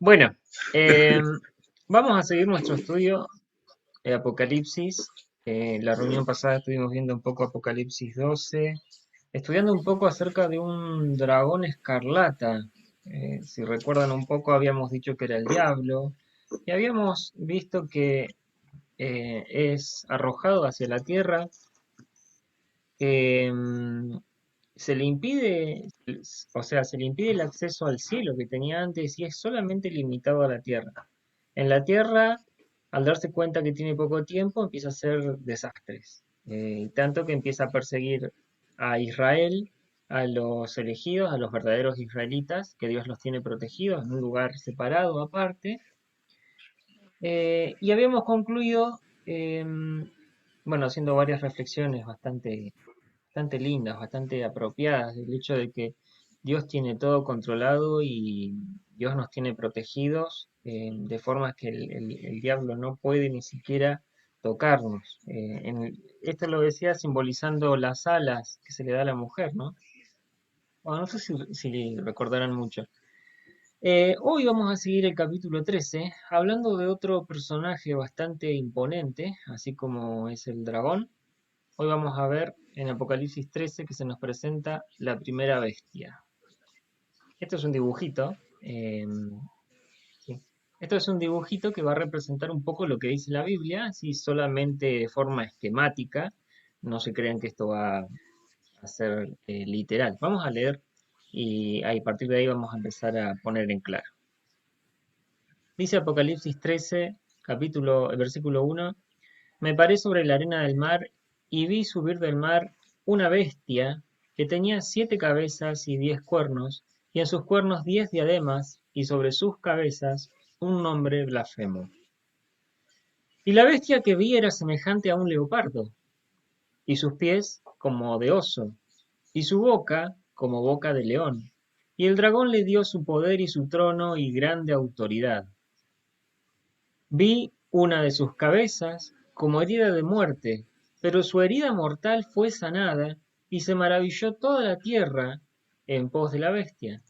Bueno, eh, vamos a seguir nuestro estudio de Apocalipsis. La reunión pasada estuvimos viendo un poco Apocalipsis 12, estudiando un poco acerca de un dragón escarlata. Si recuerdan un poco, habíamos dicho que era el diablo y habíamos visto que es arrojado hacia la tierra. Se le impide, o sea, se le impide el acceso al cielo que tenía antes y es solamente limitado a la tierra. En la tierra, al darse cuenta que tiene poco tiempo, empieza a hacer desastres. Tanto que empieza a perseguir a Israel, a los elegidos, a los verdaderos israelitas, que Dios los tiene protegidos en un lugar separado, aparte. Y habíamos concluido, bueno, haciendo varias reflexiones bastante lindas, bastante apropiadas, el hecho de que Dios tiene todo controlado y Dios nos tiene protegidos, de formas que el diablo no puede ni siquiera tocarnos. Esto lo decía simbolizando las alas que se le da a la mujer, ¿no? Bueno, no sé si recordarán mucho. Hoy vamos a seguir el capítulo 13, hablando de otro personaje bastante imponente, así como es el dragón. Hoy vamos a ver en Apocalipsis 13 que se nos presenta la primera bestia. Esto es un dibujito. Sí. Esto es un dibujito que va a representar un poco lo que dice la Biblia, así solamente de forma esquemática. No se crean que esto va a ser literal. Vamos a leer y a partir de ahí vamos a empezar a poner en claro. Dice Apocalipsis 13, versículo 1. Me paré sobre la arena del mar y vi subir del mar una bestia que tenía 7 cabezas y 10 cuernos, y en sus cuernos 10 diademas, y sobre sus cabezas un nombre blasfemo. Y la bestia que vi era semejante a un leopardo, y sus pies como de oso, y su boca como boca de león. Y el dragón le dio su poder y su trono y grande autoridad. Vi una de sus cabezas como herida de muerte, pero su herida mortal fue sanada, y se maravilló toda la tierra en pos de la bestia.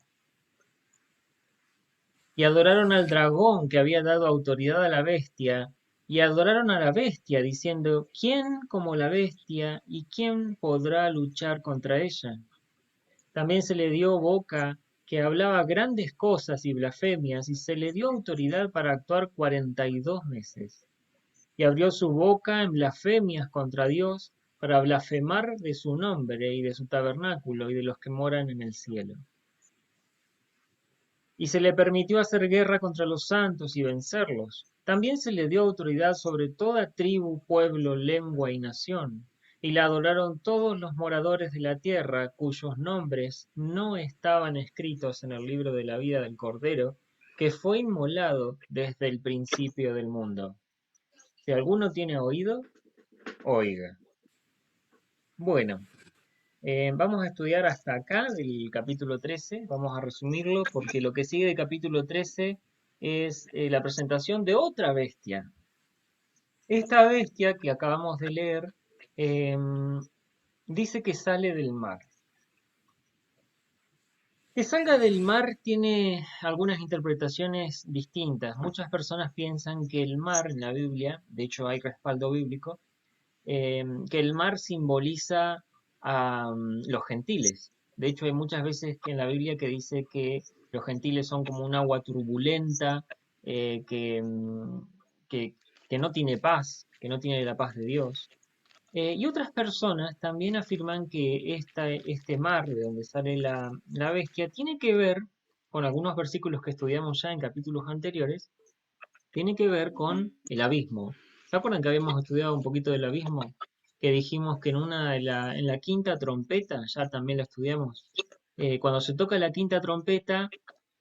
Y adoraron al dragón que había dado autoridad a la bestia, y adoraron a la bestia, diciendo, ¿quién como la bestia y quién podrá luchar contra ella? También se le dio boca que hablaba grandes cosas y blasfemias, y se le dio autoridad para actuar 42 meses. Y abrió su boca en blasfemias contra Dios para blasfemar de su nombre y de su tabernáculo y de los que moran en el cielo. Y se le permitió hacer guerra contra los santos y vencerlos. También se le dio autoridad sobre toda tribu, pueblo, lengua y nación. Y la adoraron todos los moradores de la tierra, cuyos nombres no estaban escritos en el libro de la vida del Cordero, que fue inmolado desde el principio del mundo. Si alguno tiene oído, oiga. Bueno, vamos a estudiar hasta acá del capítulo 13, vamos a resumirlo porque lo que sigue del capítulo 13 es la presentación de otra bestia. Esta bestia que acabamos de leer dice que sale del mar. Que salga del mar tiene algunas interpretaciones distintas. Muchas personas piensan que el mar en la Biblia, de hecho hay respaldo bíblico, que el mar simboliza a los gentiles. De hecho, hay muchas veces que en la Biblia que dice que los gentiles son como un agua turbulenta, eh, que, mm, que, que no tiene paz, que no tiene la paz de Dios. Y otras personas también afirman que este mar de donde sale la bestia tiene que ver con algunos versículos que estudiamos ya en capítulos anteriores, tiene que ver con el abismo. ¿Se acuerdan que habíamos estudiado un poquito del abismo? Que dijimos que en la quinta trompeta, ya también la estudiamos, cuando se toca la quinta trompeta,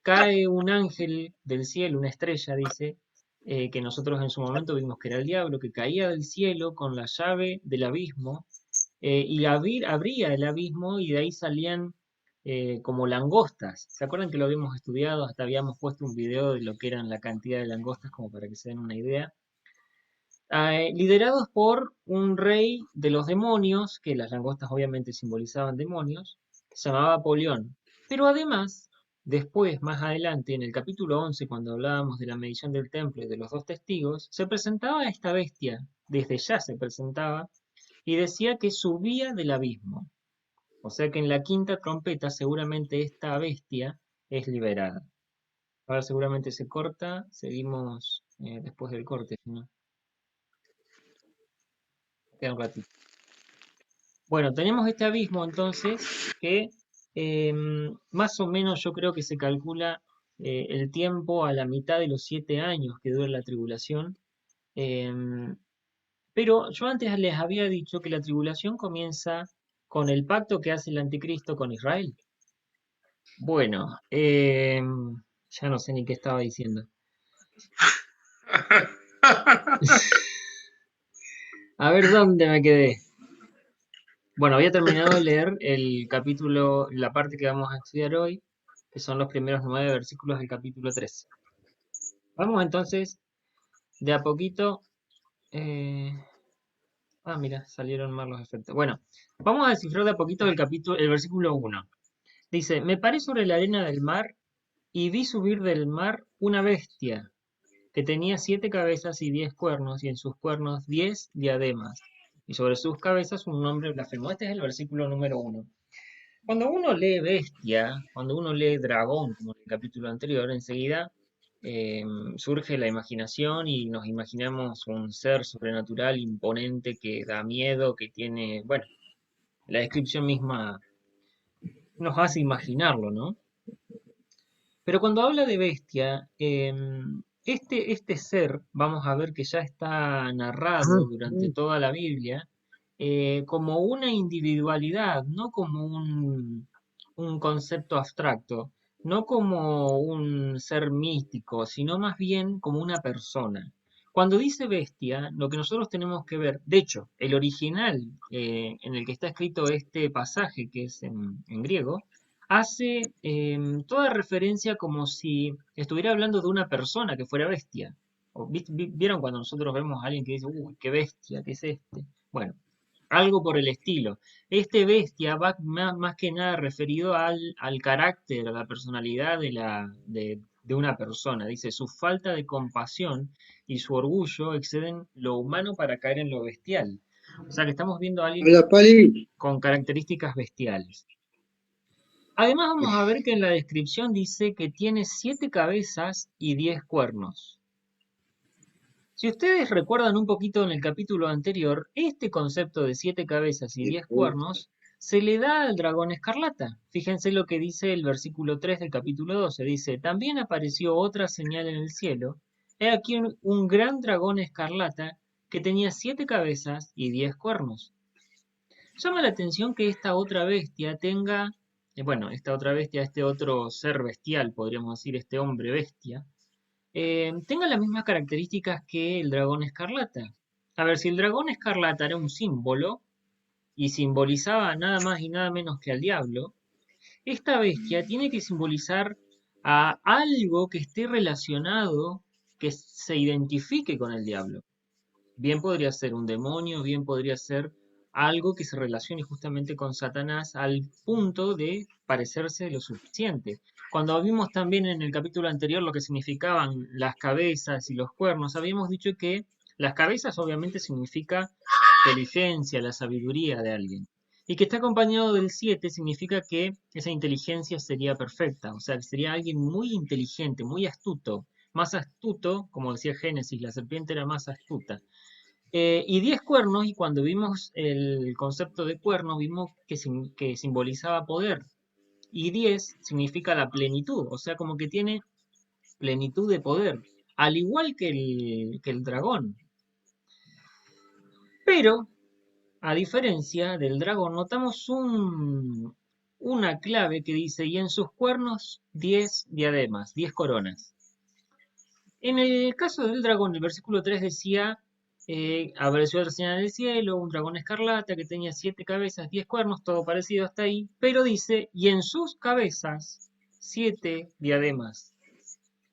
cae un ángel del cielo, una estrella, dice, que nosotros en su momento vimos que era el diablo, que caía del cielo con la llave del abismo, y abría el abismo y de ahí salían como langostas. ¿Se acuerdan que lo habíamos estudiado? Hasta habíamos puesto un video de lo que eran la cantidad de langostas, como para que se den una idea. Liderados por un rey de los demonios, que las langostas obviamente simbolizaban demonios, que se llamaba Apolión. Pero además, Después, más adelante, en el capítulo 11, cuando hablábamos de la medición del templo y de los dos testigos, se presentaba esta bestia, desde ya se presentaba, y decía que subía del abismo. O sea que en la quinta trompeta seguramente esta bestia es liberada. Ahora seguramente se corta, seguimos después del corte, si no, queda un ratito. Bueno, tenemos este abismo entonces que más o menos yo creo que se calcula el tiempo a la mitad de los 7 años que dura la tribulación. Em, pero yo antes les había dicho que la tribulación comienza con el pacto que hace el anticristo con Israel. Bueno, ya no sé ni qué estaba diciendo. A ver dónde me quedé. Bueno, había terminado de leer el capítulo, la parte que vamos a estudiar hoy, que son los primeros 9 versículos del capítulo 13. Vamos entonces de a poquito. eh, Mira, salieron mal los efectos. Bueno, vamos a descifrar de a poquito el versículo 1. Dice: Me paré sobre la arena del mar y vi subir del mar una bestia que tenía 7 cabezas y 10 cuernos, y en sus cuernos 10 diademas, y sobre sus cabezas un nombre blasfemo. Este es el versículo número 1. Cuando uno lee bestia, cuando uno lee dragón, como en el capítulo anterior, enseguida eh, surge la imaginación y nos imaginamos un ser sobrenatural, imponente, que da miedo, que tiene, bueno, la descripción misma nos hace imaginarlo, ¿no? Pero cuando habla de bestia, este ser, vamos a ver que ya está narrado durante toda la Biblia, como una individualidad, no como un concepto abstracto, no como un ser místico, sino más bien como una persona. Cuando dice bestia, lo que nosotros tenemos que ver, de hecho, el original en el que está escrito este pasaje, que es en griego, hace toda referencia como si estuviera hablando de una persona que fuera bestia. ¿Vieron cuando nosotros vemos a alguien que dice, uy, qué bestia, qué es este? Bueno, algo por el estilo. Este bestia va más que nada referido al carácter, a la personalidad de una persona. Dice, su falta de compasión y su orgullo exceden lo humano para caer en lo bestial. O sea que estamos viendo a alguien Hola, Pali. con características bestiales. Además vamos a ver que en la descripción dice que tiene 7 cabezas y 10 cuernos. Si ustedes recuerdan un poquito en el capítulo anterior, este concepto de 7 cabezas y 10 cuernos se le da al dragón escarlata. Fíjense lo que dice el versículo 3 del capítulo 12. Dice, también apareció otra señal en el cielo. He aquí un gran dragón escarlata que tenía 7 cabezas y 10 cuernos. Llama la atención que esta otra bestia tenga, bueno, esta otra bestia, este otro ser bestial, podríamos decir, este hombre bestia, tenga las mismas características que el dragón escarlata. A ver, si el dragón escarlata era un símbolo y simbolizaba nada más y nada menos que al diablo, esta bestia tiene que simbolizar a algo que esté relacionado, que se identifique con el diablo. Bien podría ser un demonio, bien podría ser algo que se relacione justamente con Satanás al punto de parecerse lo suficiente. Cuando vimos también en el capítulo anterior lo que significaban las cabezas y los cuernos, habíamos dicho que las cabezas obviamente significa inteligencia, la sabiduría de alguien. Y que está acompañado del 7 significa que esa inteligencia sería perfecta, o sea, que sería alguien muy inteligente, muy astuto, más astuto, como decía Génesis, la serpiente era más astuta. Y 10 cuernos, y cuando vimos el concepto de cuernos, vimos que simbolizaba poder. Y 10 significa la plenitud, o sea, como que tiene plenitud de poder, al igual que el dragón. Pero, a diferencia del dragón, notamos una clave que dice, y en sus cuernos 10 diademas, 10 coronas. En el caso del dragón, el versículo 3 decía, apareció otra señal en el cielo, un dragón escarlata que tenía 7 cabezas, 10 cuernos, todo parecido hasta ahí, pero dice, y en sus cabezas 7 diademas.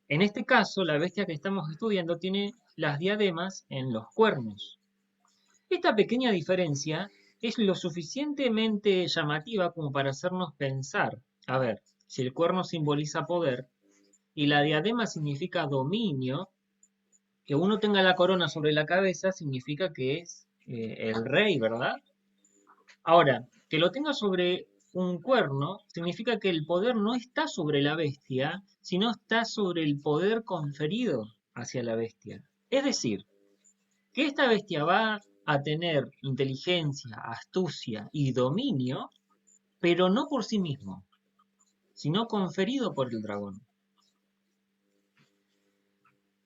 En este caso, la bestia que estamos estudiando tiene las diademas en los cuernos. Esta pequeña diferencia es lo suficientemente llamativa como para hacernos pensar. A ver, Si el cuerno simboliza poder y la diadema significa dominio, que uno tenga la corona sobre la cabeza significa que es el rey, ¿verdad? Ahora, que lo tenga sobre un cuerno significa que el poder no está sobre la bestia, sino está sobre el poder conferido hacia la bestia. Es decir, que esta bestia va a tener inteligencia, astucia y dominio, pero no por sí mismo, sino conferido por el dragón.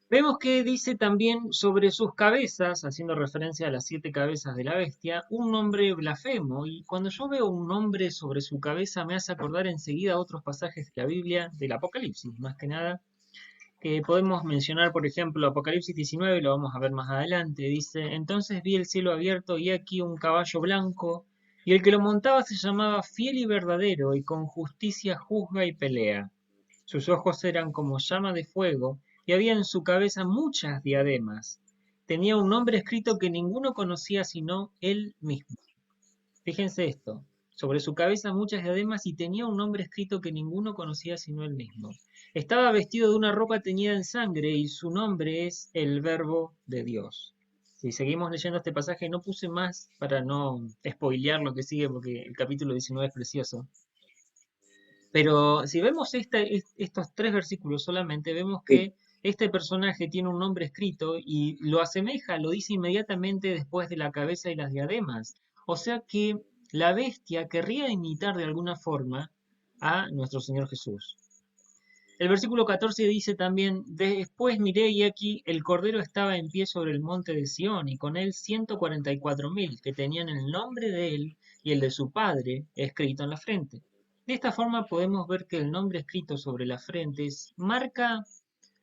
Vemos que dice también sobre sus cabezas, haciendo referencia a las 7 cabezas de la bestia, un nombre blasfemo. Y cuando yo veo un nombre sobre su cabeza me hace acordar enseguida otros pasajes de la Biblia, del Apocalipsis, más que nada, que podemos mencionar, por ejemplo, Apocalipsis 19, lo vamos a ver más adelante. Dice, entonces vi el cielo abierto y aquí un caballo blanco, y el que lo montaba se llamaba Fiel y Verdadero, y con justicia juzga y pelea. Sus ojos eran como llama de fuego, y había en su cabeza muchas diademas. Tenía un nombre escrito que ninguno conocía sino él mismo. Fíjense esto, sobre su cabeza muchas diademas y tenía un nombre escrito que ninguno conocía sino él mismo. Estaba vestido de una ropa teñida en sangre y su nombre es el Verbo de Dios. Si seguimos leyendo este pasaje, no puse más para no spoilear lo que sigue porque el capítulo 19 es precioso. Pero si vemos estos 3 versículos solamente, vemos Sí. que este personaje tiene un nombre escrito y lo asemeja, lo dice inmediatamente después de la cabeza y las diademas. O sea que la bestia querría imitar de alguna forma a nuestro Señor Jesús. El versículo 14 dice también, después miré y aquí el Cordero estaba en pie sobre el monte de Sión y con él 144.000 que tenían el nombre de él y el de su padre escrito en la frente. De esta forma podemos ver que el nombre escrito sobre la frente marca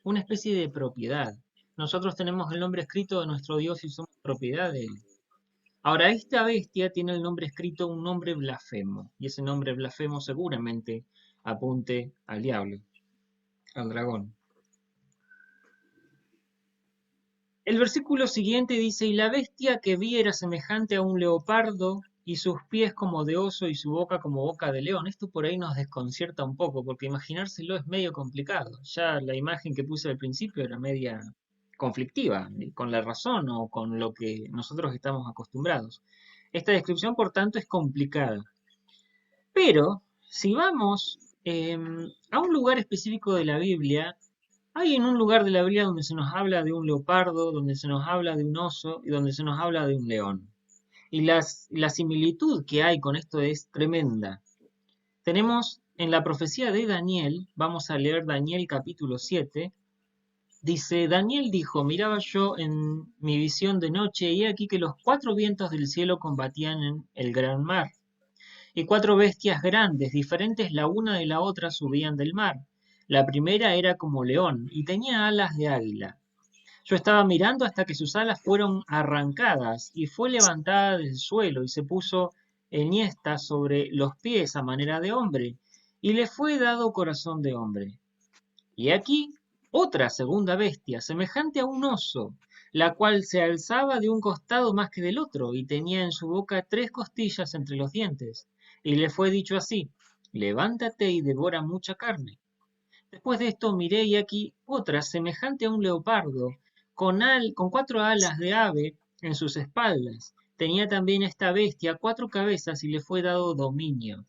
una especie de propiedad. Nosotros tenemos el nombre escrito de nuestro Dios y somos propiedad de él. Ahora, esta bestia tiene el nombre escrito, un nombre blasfemo, y ese nombre blasfemo seguramente apunte al diablo, al dragón. El versículo siguiente dice, y la bestia que vi era semejante a un leopardo, y sus pies como de oso y su boca como boca de león. Esto por ahí nos desconcierta un poco, porque imaginárselo es medio complicado. Ya la imagen que puse al principio era media conflictiva, con la razón o con lo que nosotros estamos acostumbrados. Esta descripción, por tanto, es complicada. Pero, si vamos a un lugar específico de la Biblia, hay en un lugar de la Biblia donde se nos habla de un leopardo, donde se nos habla de un oso y donde se nos habla de un león. Y la similitud que hay con esto es tremenda. Tenemos en la profecía de Daniel, vamos a leer Daniel capítulo 7, dice, Daniel dijo, miraba yo en mi visión de noche y he aquí que los 4 vientos del cielo combatían en el gran mar. Y 4 bestias grandes, diferentes la una de la otra, subían del mar. La primera era como león y tenía alas de águila. Yo estaba mirando hasta que sus alas fueron arrancadas y fue levantada del suelo y se puso enhiesta sobre los pies a manera de hombre y le fue dado corazón de hombre. Y aquí otra segunda bestia, semejante a un oso, la cual se alzaba de un costado más que del otro y tenía en su boca 3 costillas entre los dientes. Y le fue dicho así, levántate y devora mucha carne. Después de esto miré y aquí otra semejante a un leopardo, con 4 alas de ave en sus espaldas. Tenía también esta bestia 4 cabezas y le fue dado dominio.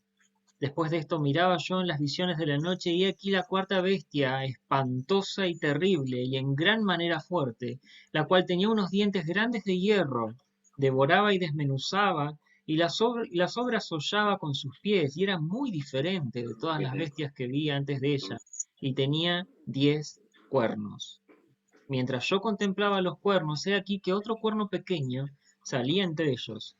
Después de esto miraba yo en las visiones de la noche y aquí la 4 bestia, espantosa y terrible y en gran manera fuerte, la cual tenía unos dientes grandes de hierro, devoraba y desmenuzaba y las obras hollaba con sus pies y era muy diferente de todas las bestias que vi antes de ella y tenía 10 cuernos. Mientras yo contemplaba los cuernos, he aquí que otro cuerno pequeño salía entre ellos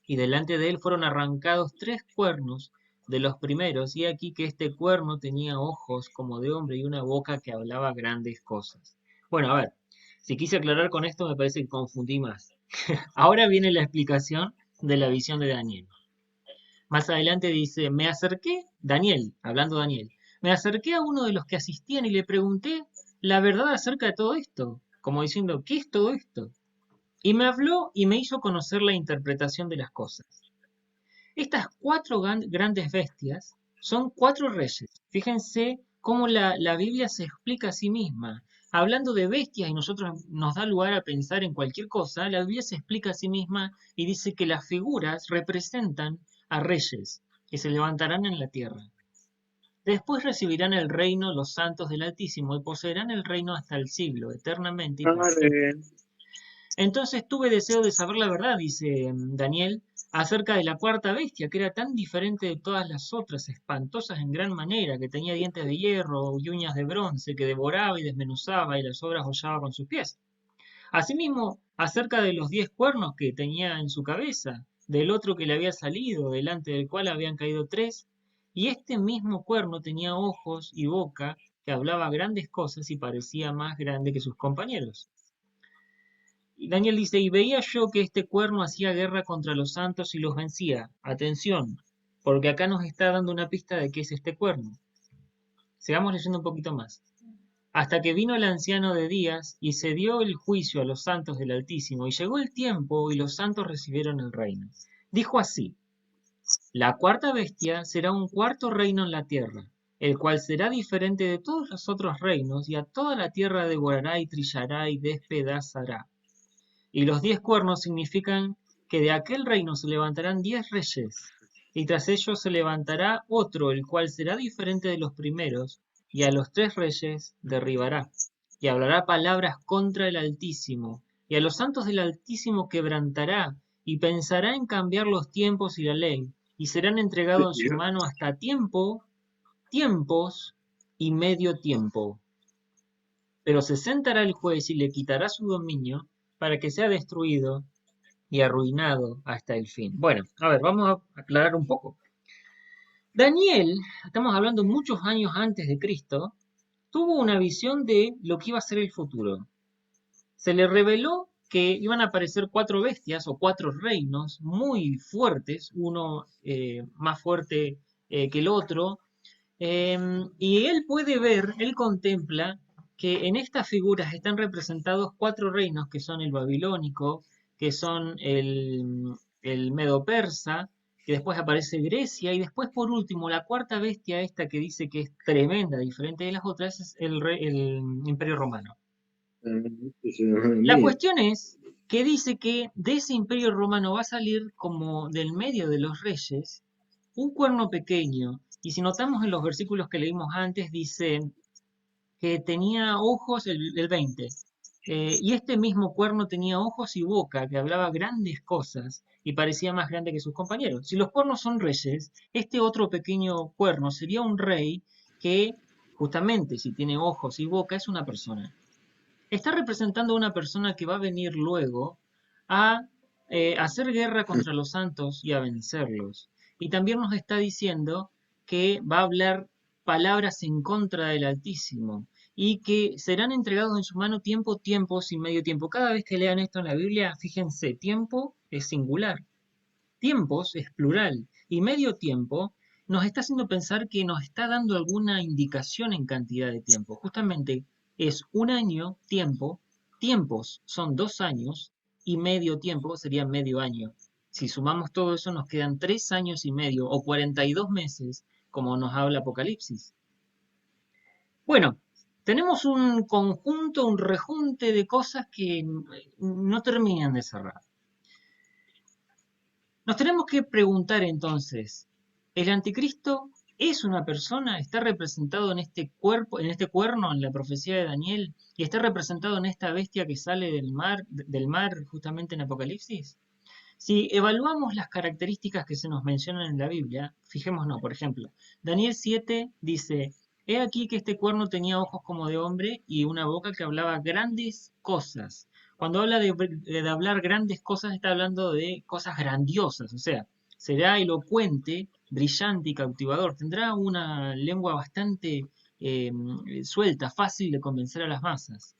y delante de él fueron arrancados 3 cuernos de los primeros, y aquí que este cuerno tenía ojos como de hombre y una boca que hablaba grandes cosas. Bueno, a ver, si quise aclarar con esto me parece que confundí más. Ahora viene la explicación de la visión de Daniel. Más adelante dice, me acerqué, Daniel, hablando Daniel, me acerqué a uno de los que asistían y le pregunté la verdad acerca de todo esto, como diciendo, ¿qué es todo esto? Y me habló y me hizo conocer la interpretación de las cosas. Estas 4 grandes bestias Son 4 reyes. Fíjense cómo la Biblia se explica a sí misma. Hablando de bestias y nosotros nos da lugar a pensar en cualquier cosa, la Biblia se explica a sí misma y dice que las figuras representan a reyes que se levantarán en la tierra. Después recibirán el reino los santos del Altísimo y poseerán el reino hasta el siglo, eternamente y Ah, para re siempre. bien. Entonces tuve deseo de saber la verdad, dice Daniel, acerca de la cuarta bestia, que era tan diferente de todas las otras, espantosas en gran manera, que tenía dientes de hierro y uñas de bronce, que devoraba y desmenuzaba y las obras hollaba con sus pies. Asimismo, acerca de los 10 cuernos que tenía en su cabeza, del otro que le había salido, delante del cual habían caído 3, y este mismo cuerno tenía ojos y boca, que hablaba grandes cosas y parecía más grande que sus compañeros. Y Daniel dice, y veía yo que este cuerno hacía guerra contra los santos y los vencía. Atención, porque acá nos está dando una pista de qué es este cuerno. Sigamos leyendo un poquito más. Hasta que vino el anciano de días y se dio el juicio a los santos del Altísimo, y llegó el tiempo y los santos recibieron el reino. Dijo así, la cuarta bestia será un cuarto reino en la tierra, el cual será diferente de todos los otros reinos, y a toda la tierra devorará y trillará y despedazará. Y los 10 cuernos significan que de aquel reino se levantarán 10 reyes, y tras ellos se levantará otro, el cual será diferente de los primeros, y a los 3 reyes derribará, y hablará palabras contra el Altísimo, y a los santos del Altísimo quebrantará, y pensará en cambiar los tiempos y la ley, y serán entregados en su mano hasta tiempo, tiempos y medio tiempo. Pero se sentará el juez y le quitará su dominio para que sea destruido y arruinado hasta el fin. Bueno, a ver, vamos a aclarar un poco. Daniel, estamos hablando muchos años antes de Cristo, tuvo una visión de lo que iba a ser el futuro. Se le reveló que iban a aparecer 4 bestias o 4 reinos muy fuertes, uno más fuerte que el otro, y él puede ver, él contempla que en estas figuras están representados 4 reinos que son el babilónico, que son el medo-persa, que después aparece Grecia, y después por último la cuarta bestia esta que dice que es tremenda, diferente de las otras, es el imperio romano. La cuestión es que dice que de ese imperio romano va a salir como del medio de los reyes un cuerno pequeño. Y si notamos en los versículos que leímos antes, dice que tenía ojos, el 20, y este mismo cuerno tenía ojos y boca, que hablaba grandes cosas y parecía más grande que sus compañeros. Si los cuernos son reyes, este otro pequeño cuerno sería un rey que, justamente, si tiene ojos y boca, es una persona. Está representando a una persona que va a venir luego a hacer guerra contra los santos y a vencerlos. Y también nos está diciendo que va a hablar palabras en contra del Altísimo y que serán entregados en su mano tiempo, tiempos y medio tiempo. Cada vez que lean esto en la Biblia, fíjense, tiempo es singular, tiempos es plural y medio tiempo nos está haciendo pensar que nos está dando alguna indicación en cantidad de tiempo. Justamente es un año, tiempo, tiempos son 2 años y medio tiempo sería medio año. Si sumamos todo eso nos quedan 3 años y medio o 42 meses, como nos habla Apocalipsis. Bueno, tenemos un conjunto, un rejunte de cosas que no terminan de cerrar. Nos tenemos que preguntar entonces, ¿el anticristo es una persona? ¿Está representado en este cuerpo, en este cuerno, en la profecía de Daniel? ¿Y está representado en esta bestia que sale del mar justamente en Apocalipsis? Si evaluamos las características que se nos mencionan en la Biblia, fijémonos, por ejemplo, Daniel 7 dice, he aquí que este cuerno tenía ojos como de hombre y una boca que hablaba grandes cosas. Cuando habla de hablar grandes cosas, está hablando de cosas grandiosas, o sea, será elocuente, brillante y cautivador. Tendrá una lengua bastante eh, suelta, fácil de convencer a las masas.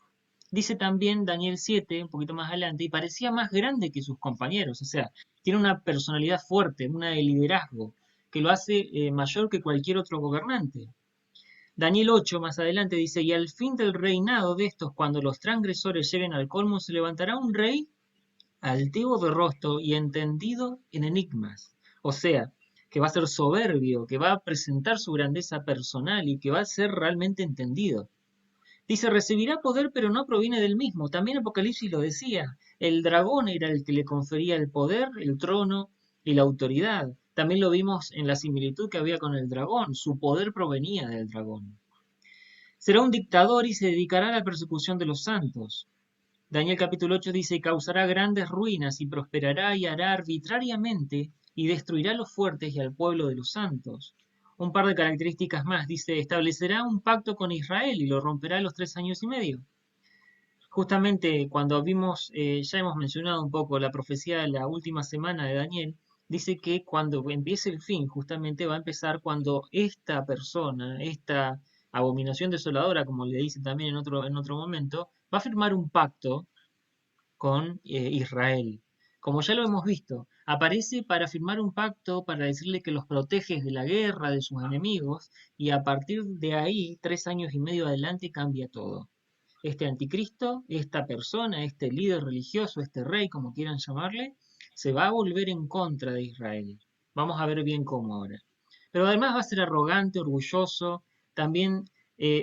Dice también Daniel 7, un poquito más adelante, y parecía más grande que sus compañeros, o sea, tiene una personalidad fuerte, una de liderazgo, que lo hace mayor que cualquier otro gobernante. Daniel 8 más adelante dice, y al fin del reinado de estos, cuando los transgresores lleguen al colmo, se levantará un rey altivo de rostro y entendido en enigmas. O sea, que va a ser soberbio, que va a presentar su grandeza personal y que va a ser realmente entendido. Dice, recibirá poder, pero no proviene del mismo. También Apocalipsis lo decía. El dragón era el que le confería el poder, el trono y la autoridad. También lo vimos en la similitud que había con el dragón. Su poder provenía del dragón. Será un dictador y se dedicará a la persecución de los santos. Daniel capítulo 8 dice, y causará grandes ruinas y prosperará y hará arbitrariamente y destruirá a los fuertes y al pueblo de los santos. Un par de características más, dice, establecerá un pacto con Israel y lo romperá a los 3 años y medio. Justamente cuando vimos, ya hemos mencionado un poco la profecía de la última semana de Daniel, dice que cuando empiece el fin, justamente va a empezar cuando esta persona, esta abominación desoladora, como le dice también en otro momento, va a firmar un pacto con Israel. Como ya lo hemos visto, aparece para firmar un pacto, para decirle que los protege de la guerra, de sus enemigos, y a partir de ahí, 3 años y medio adelante, cambia todo. Este anticristo, esta persona, este líder religioso, este rey, como quieran llamarle, se va a volver en contra de Israel. Vamos a ver bien cómo ahora. Pero además va a ser arrogante, orgulloso, también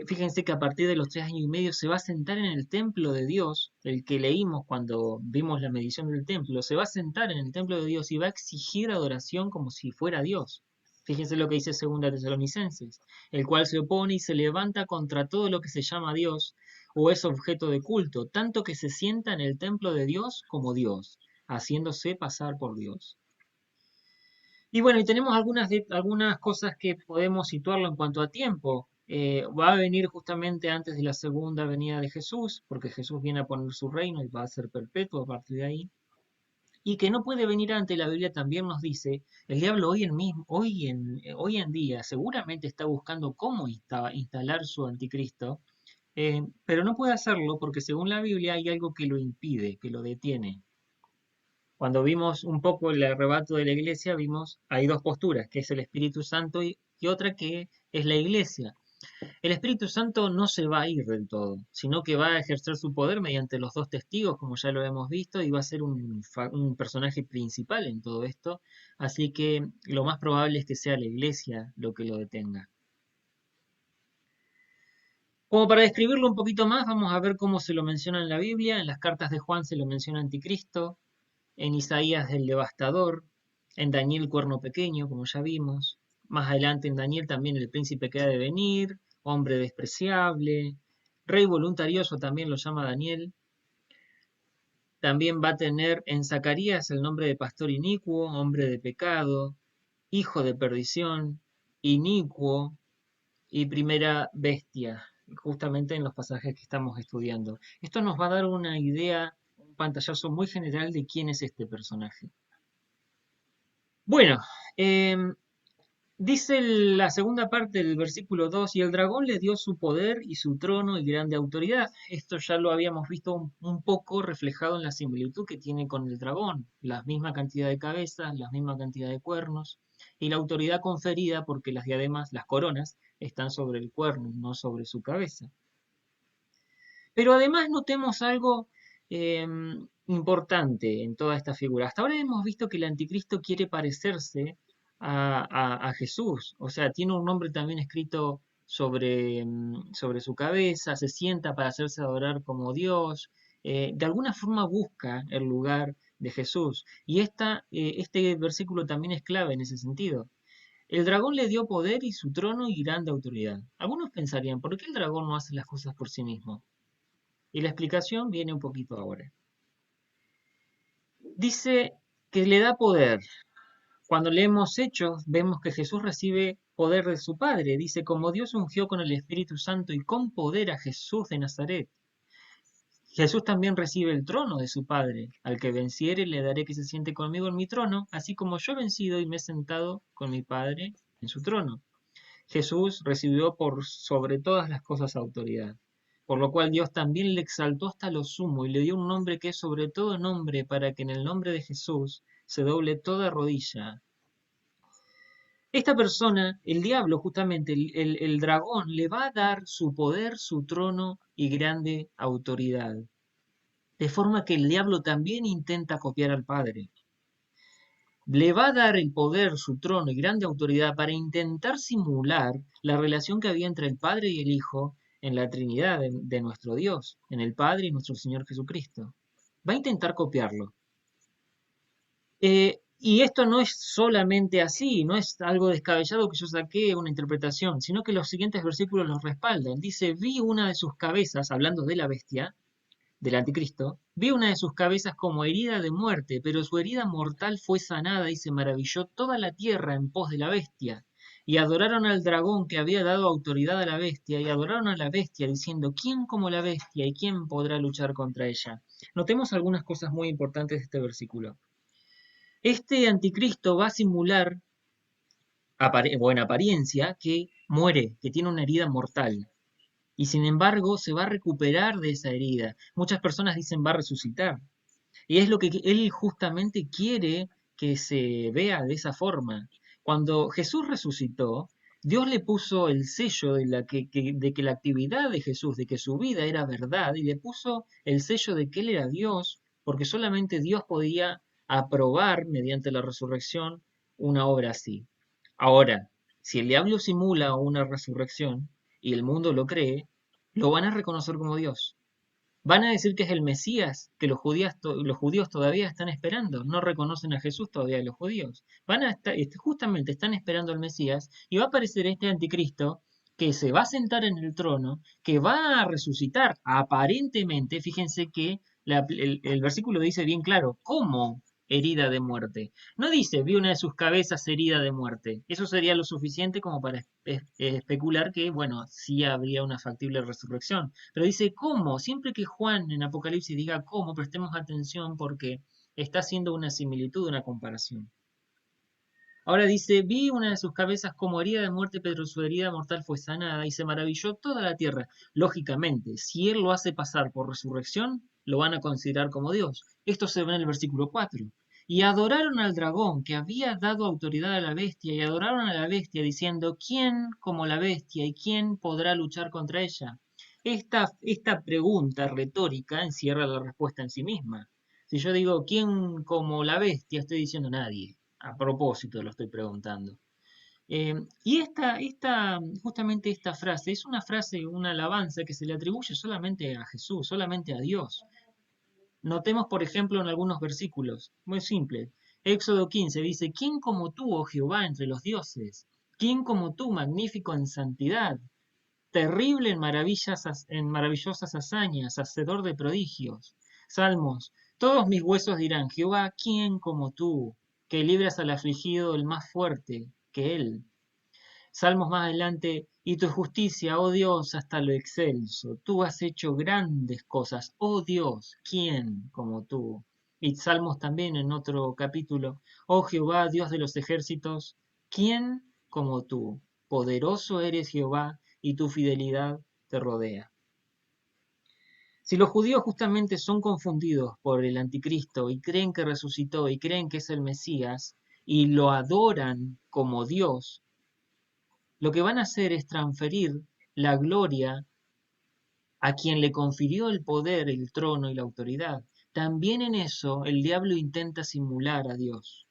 fíjense que a partir de los 3 años y medio se va a sentar en el templo de Dios, el que leímos cuando vimos la medición del templo, se va a sentar en el templo de Dios y va a exigir adoración como si fuera Dios. Fíjense lo que dice 2 Tesalonicenses, el cual se opone y se levanta contra todo lo que se llama Dios o es objeto de culto, tanto que se sienta en el templo de Dios como Dios, haciéndose pasar por Dios. Y bueno, y tenemos algunas cosas que podemos situarlo en cuanto a tiempo. Va a venir justamente antes de la segunda venida de Jesús, porque Jesús viene a poner su reino y va a ser perpetuo a partir de ahí. Y que no puede venir antes, la Biblia también nos dice, el diablo hoy en día seguramente está buscando cómo instalar su anticristo, pero no puede hacerlo porque según la Biblia hay algo que lo impide, que lo detiene. Cuando vimos un poco el arrebato de la iglesia, vimos, hay dos posturas, que es el Espíritu Santo y otra que es la iglesia. El Espíritu Santo no se va a ir del todo, sino que va a ejercer su poder mediante los dos testigos, como ya lo hemos visto, y va a ser un personaje principal en todo esto. Así que lo más probable es que sea la iglesia lo que lo detenga. Como para describirlo un poquito más, vamos a ver cómo se lo menciona en la Biblia. En las cartas de Juan se lo menciona anticristo, en Isaías el devastador, en Daniel cuerno pequeño, como ya vimos. Más adelante en Daniel también el príncipe que ha de venir, hombre despreciable, rey voluntarioso también lo llama Daniel. También va a tener en Zacarías el nombre de pastor inicuo, hombre de pecado, hijo de perdición, inicuo y primera bestia, justamente en los pasajes que estamos estudiando. Esto nos va a dar una idea, un pantallazo muy general de quién es este personaje. Bueno, dice la segunda parte del versículo 2, y el dragón le dio su poder y su trono y grande autoridad. Esto ya lo habíamos visto un poco reflejado en la similitud que tiene con el dragón, la misma cantidad de cabezas, la misma cantidad de cuernos y la autoridad conferida porque las diademas, las coronas, están sobre el cuerno, no sobre su cabeza. Pero además notemos algo importante en toda esta figura. Hasta ahora hemos visto que el anticristo quiere parecerse a Jesús, o sea, tiene un nombre también escrito sobre su cabeza, se sienta para hacerse adorar como Dios, de alguna forma busca el lugar de Jesús. Y este versículo también es clave en ese sentido. El dragón le dio poder y su trono y grande autoridad. Algunos pensarían, ¿por qué el dragón no hace las cosas por sí mismo? Y la explicación viene un poquito ahora. Dice que le da poder. Cuando leemos Hechos, vemos que Jesús recibe poder de su Padre. Dice, como Dios ungió con el Espíritu Santo y con poder a Jesús de Nazaret. Jesús también recibe el trono de su Padre. Al que venciere le daré que se siente conmigo en mi trono, así como yo he vencido y me he sentado con mi Padre en su trono. Jesús recibió por sobre todas las cosas autoridad, por lo cual Dios también le exaltó hasta lo sumo y le dio un nombre que es sobre todo nombre, para que en el nombre de Jesús se doble toda rodilla. Esta persona, el diablo, justamente el dragón, le va a dar su poder, su trono y grande autoridad. De forma que el diablo también intenta copiar al Padre. le va a dar el poder, su trono y grande autoridad para intentar simular la relación que había entre el Padre y el Hijo en la Trinidad de nuestro Dios, en el Padre y nuestro Señor Jesucristo. Va a intentar copiarlo. Y esto no es solamente así, no es algo descabellado que yo saqué una interpretación, sino que los siguientes versículos los respaldan. Dice, vi una de sus cabezas, hablando de la bestia, del anticristo, vi una de sus cabezas como herida de muerte, pero su herida mortal fue sanada y se maravilló toda la tierra en pos de la bestia. Y adoraron al dragón que había dado autoridad a la bestia, y adoraron a la bestia, diciendo, ¿quién como la bestia y quién podrá luchar contra ella? Notemos algunas cosas muy importantes de este versículo. Este anticristo va a simular, en apariencia, que muere, que tiene una herida mortal. Y sin embargo, se va a recuperar de esa herida. Muchas personas dicen va a resucitar. Y es lo que él justamente quiere que se vea de esa forma. Cuando Jesús resucitó, Dios le puso el sello de que la actividad de Jesús, de que su vida era verdad, y le puso el sello de que Él era Dios, porque solamente Dios podía aprobar mediante la resurrección una obra así. Ahora, si el diablo simula una resurrección y el mundo lo cree, lo van a reconocer como Dios. Van a decir que es el Mesías, que los judíos todavía están esperando. No reconocen a Jesús todavía los judíos. Van a estar, justamente están esperando al Mesías y va a aparecer este anticristo que se va a sentar en el trono, que va a resucitar. Aparentemente, fíjense que el versículo dice bien claro, ¿cómo herida de muerte? No dice, vi una de sus cabezas herida de muerte. Eso sería lo suficiente como para especular que, bueno, sí habría una factible resurrección. Pero dice cómo. Siempre que Juan en Apocalipsis diga cómo, prestemos atención porque está haciendo una similitud, una comparación. Ahora dice, vi una de sus cabezas como herida de muerte, pero su herida mortal fue sanada y se maravilló toda la tierra. Lógicamente, si él lo hace pasar por resurrección, lo van a considerar como Dios. Esto se ve en el versículo 4. Y adoraron al dragón que había dado autoridad a la bestia, y adoraron a la bestia diciendo, ¿quién como la bestia y quién podrá luchar contra ella? Esta pregunta retórica encierra la respuesta en sí misma. Si yo digo, ¿quién como la bestia? Estoy diciendo nadie. A propósito lo estoy preguntando. Y justamente esta frase, es una frase, una alabanza que se le atribuye solamente a Jesús, solamente a Dios. Notemos, por ejemplo, en algunos versículos, muy simple. Éxodo 15 dice, ¿quién como tú, oh Jehová, entre los dioses? ¿Quién como tú, magnífico en santidad, terrible en maravillosas hazañas, hacedor de prodigios? Salmos, todos mis huesos dirán, Jehová, ¿quién como tú, que libras al afligido el más fuerte que él? Salmos más adelante, y tu justicia, oh Dios, hasta lo excelso. Tú has hecho grandes cosas, oh Dios, ¿quién como tú? Y Salmos también en otro capítulo, oh Jehová, Dios de los ejércitos, ¿quién como tú? Poderoso eres Jehová, y tu fidelidad te rodea. Si los judíos justamente son confundidos por el anticristo y creen que resucitó y creen que es el Mesías y lo adoran como Dios, lo que van a hacer es transferir la gloria a quien le confirió el poder, el trono y la autoridad. También en eso el diablo intenta simular a Dios.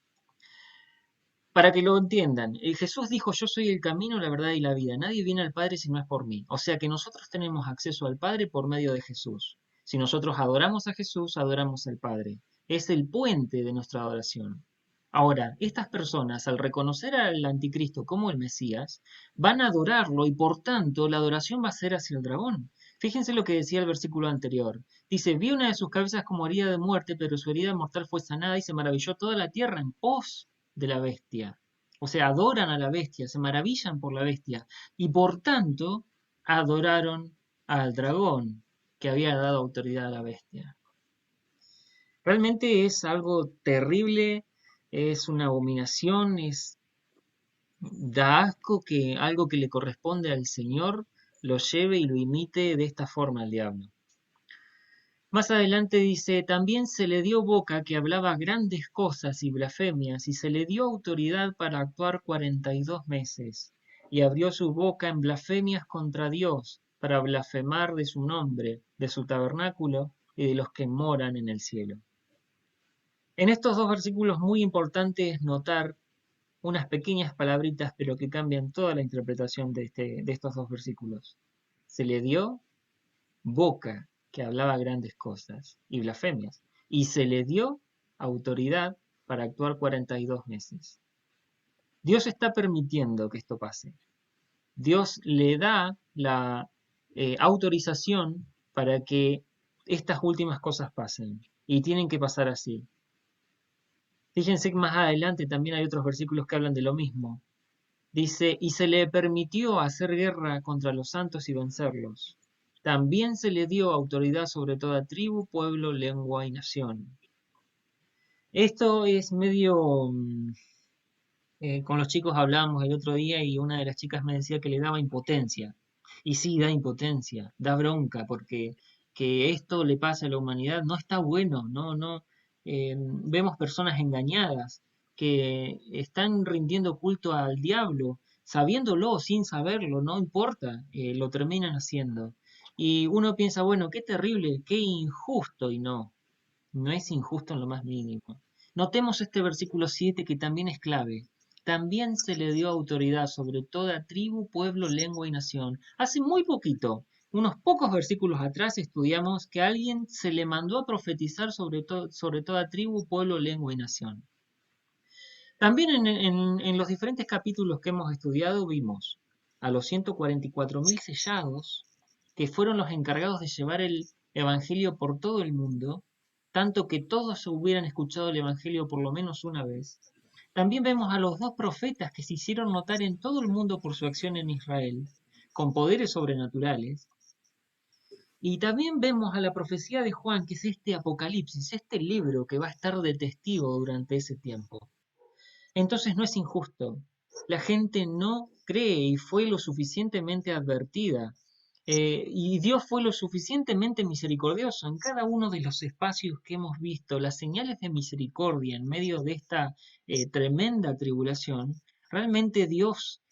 Para que lo entiendan, Jesús dijo, yo soy el camino, la verdad y la vida. Nadie viene al Padre si no es por mí. O sea que nosotros tenemos acceso al Padre por medio de Jesús. Si nosotros adoramos a Jesús, adoramos al Padre. Es el puente de nuestra adoración. Ahora, estas personas, al reconocer al anticristo como el Mesías, van a adorarlo y por tanto la adoración va a ser hacia el dragón. Fíjense lo que decía el versículo anterior. Dice, vi una de sus cabezas como herida de muerte, pero su herida mortal fue sanada y se maravilló toda la tierra en pos de la bestia. O sea, adoran a la bestia, se maravillan por la bestia y por tanto adoraron al dragón que había dado autoridad a la bestia. Realmente es algo terrible, es una abominación, da asco que algo que le corresponde al Señor lo lleve y lo imite de esta forma al diablo. Más adelante dice, también se le dio boca que hablaba grandes cosas y blasfemias, y se le dio autoridad para actuar 42 meses, y abrió su boca en blasfemias contra Dios, para blasfemar de su nombre, de su tabernáculo y de los que moran en el cielo. En estos dos versículos muy importante es notar unas pequeñas palabritas, pero que cambian toda la interpretación de estos dos versículos. Se le dio boca que hablaba grandes cosas y blasfemias, y se le dio autoridad para actuar 42 meses. Dios está permitiendo que esto pase. Dios le da la autorización para que estas últimas cosas pasen, y tienen que pasar así. Fíjense que más adelante también hay otros versículos que hablan de lo mismo. Dice, y se le permitió hacer guerra contra los santos y vencerlos. También se le dio autoridad sobre toda tribu, pueblo, lengua y nación. Esto es medio... con los chicos hablábamos el otro día y una de las chicas me decía que le daba impotencia. Y sí, da impotencia, da bronca, porque que esto le pase a la humanidad no está bueno, no. Vemos personas engañadas que están rindiendo culto al diablo, sabiéndolo o sin saberlo, no importa, lo terminan haciendo. Y uno piensa, bueno, qué terrible, qué injusto, y no, no es injusto en lo más mínimo. Notemos este versículo 7 que también es clave. También se le dio autoridad sobre toda tribu, pueblo, lengua y nación. Hace muy poquito, unos pocos versículos atrás, estudiamos que a alguien se le mandó a profetizar sobre toda tribu, pueblo, lengua y nación. También en los diferentes capítulos que hemos estudiado vimos a los 144.000 sellados, que fueron los encargados de llevar el Evangelio por todo el mundo, tanto que todos hubieran escuchado el Evangelio por lo menos una vez. También vemos a los dos profetas que se hicieron notar en todo el mundo por su acción en Israel, con poderes sobrenaturales. Y también vemos a la profecía de Juan, que es este Apocalipsis, este libro que va a estar de testigo durante ese tiempo. Entonces no es injusto. La gente no cree y fue lo suficientemente advertida. Y Dios fue lo suficientemente misericordioso en cada uno de los espacios que hemos visto, las señales de misericordia en medio de esta tremenda tribulación. Realmente Dios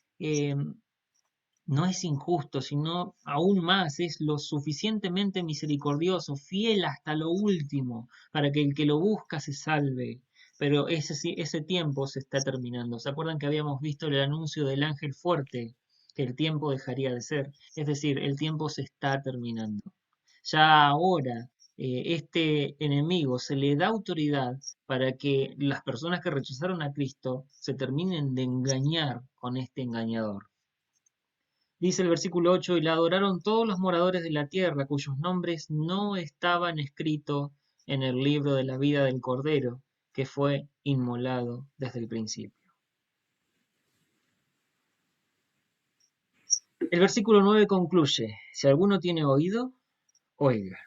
no es injusto, sino aún más, es lo suficientemente misericordioso, fiel hasta lo último, para que el que lo busca se salve. Pero ese tiempo se está terminando. ¿Se acuerdan que habíamos visto el anuncio del ángel fuerte? Que el tiempo dejaría de ser. Es decir, el tiempo se está terminando. Ya ahora, este enemigo se le da autoridad para que las personas que rechazaron a Cristo se terminen de engañar con este engañador. Dice el versículo 8, y la adoraron todos los moradores de la tierra, cuyos nombres no estaban escritos en el libro de la vida del Cordero, que fue inmolado desde el principio. El versículo 9 concluye, si alguno tiene oído, oiga.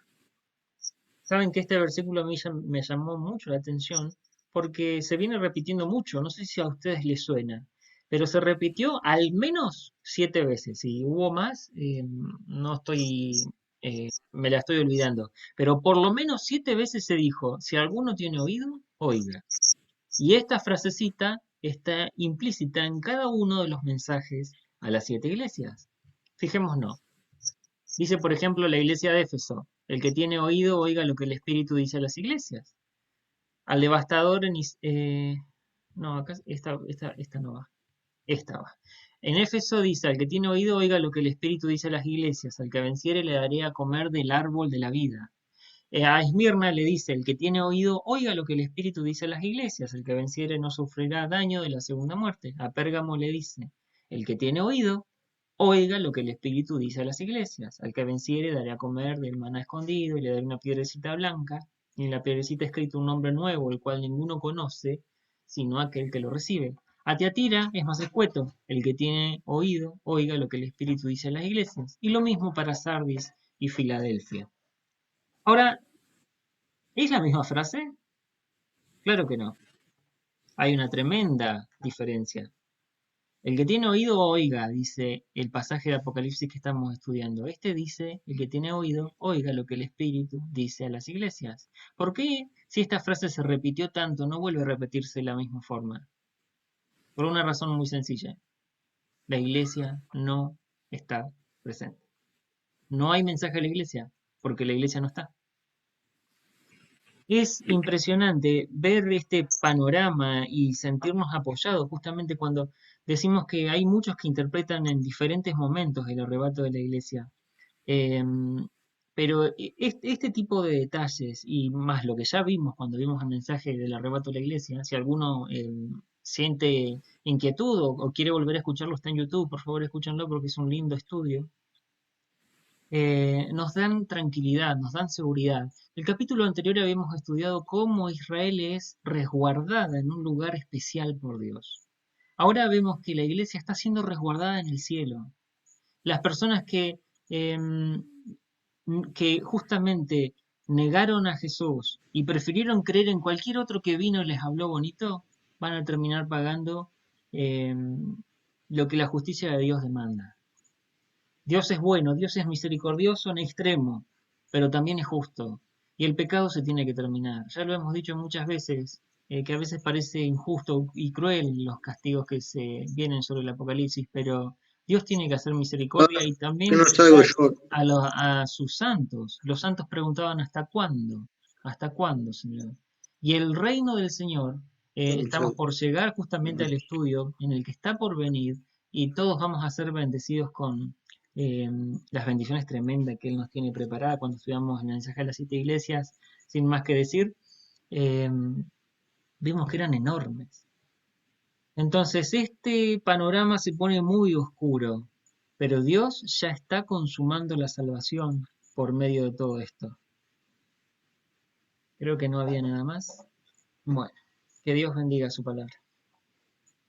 Saben que este versículo a mí me llamó mucho la atención porque se viene repitiendo mucho, no sé si a ustedes les suena, pero se repitió al menos 7 veces y hubo más, no estoy, me la estoy olvidando, pero por lo menos 7 veces se dijo, si alguno tiene oído, oiga. Y esta frasecita está implícita en cada uno de los mensajes a las 7 iglesias. Fijémonos. Dice, por ejemplo, la iglesia de Éfeso, el que tiene oído oiga lo que el Espíritu dice a las iglesias. Al devastador no, acá esta no va, esta va. En Éfeso dice, al que tiene oído oiga lo que el Espíritu dice a las iglesias, al que venciere le daré a comer del árbol de la vida. A Esmirna le dice, el que tiene oído oiga lo que el Espíritu dice a las iglesias, el que venciere no sufrirá daño de la segunda muerte. A Pérgamo le dice, el que tiene oído oiga lo que el Espíritu dice a las iglesias. Al que venciere daré a comer del maná escondido y le daré una piedrecita blanca, y en la piedrecita escrito un nombre nuevo, el cual ninguno conoce, sino aquel que lo recibe. A Tiatira es más escueto, el que tiene oído, oiga lo que el Espíritu dice a las iglesias. Y lo mismo para Sardis y Filadelfia. Ahora, ¿es la misma frase? Claro que no. Hay una tremenda diferencia. El que tiene oído, oiga, dice el pasaje de Apocalipsis que estamos estudiando. Este dice, el que tiene oído, oiga lo que el Espíritu dice a las iglesias. ¿Por qué, si esta frase se repitió tanto, no vuelve a repetirse de la misma forma? Por una razón muy sencilla. La iglesia no está presente. No hay mensaje a la iglesia, porque la iglesia no está. Es impresionante ver este panorama y sentirnos apoyados justamente cuando decimos que hay muchos que interpretan en diferentes momentos el arrebato de la iglesia. Em, pero este tipo de detalles y más lo que ya vimos cuando vimos el mensaje del arrebato de la iglesia, si alguno siente inquietud o quiere volver a escucharlo, está en YouTube, por favor escúchenlo porque es un lindo estudio. Nos dan tranquilidad, nos dan seguridad. El capítulo anterior habíamos estudiado cómo Israel es resguardada en un lugar especial por Dios. Ahora vemos que la iglesia está siendo resguardada en el cielo. Las personas em, que justamente negaron a Jesús y prefirieron creer en cualquier otro que vino y les habló bonito, van a terminar pagando lo que la justicia de Dios demanda. Dios es bueno, Dios es misericordioso en extremo, pero también es justo. Y el pecado se tiene que terminar. Ya lo hemos dicho muchas veces, que a veces parece injusto y cruel los castigos que se vienen sobre el Apocalipsis, pero Dios tiene que hacer Ah, misericordia y que también no salgo juzgar yo. a sus santos. Los santos preguntaban ¿hasta cuándo? ¿Hasta cuándo, Señor? Y el reino del Señor, estamos por llegar justamente al estudio en el que está por venir y todos vamos a ser bendecidos con eh, las bendiciones tremendas que Él nos tiene preparada cuando estudiamos el mensaje a las 7 iglesias, sin más que decir, eh, vimos que eran enormes. Entonces, este panorama se pone muy oscuro, pero Dios ya está consumando la salvación por medio de todo esto. Creo que no había nada más. Bueno, que Dios bendiga su palabra.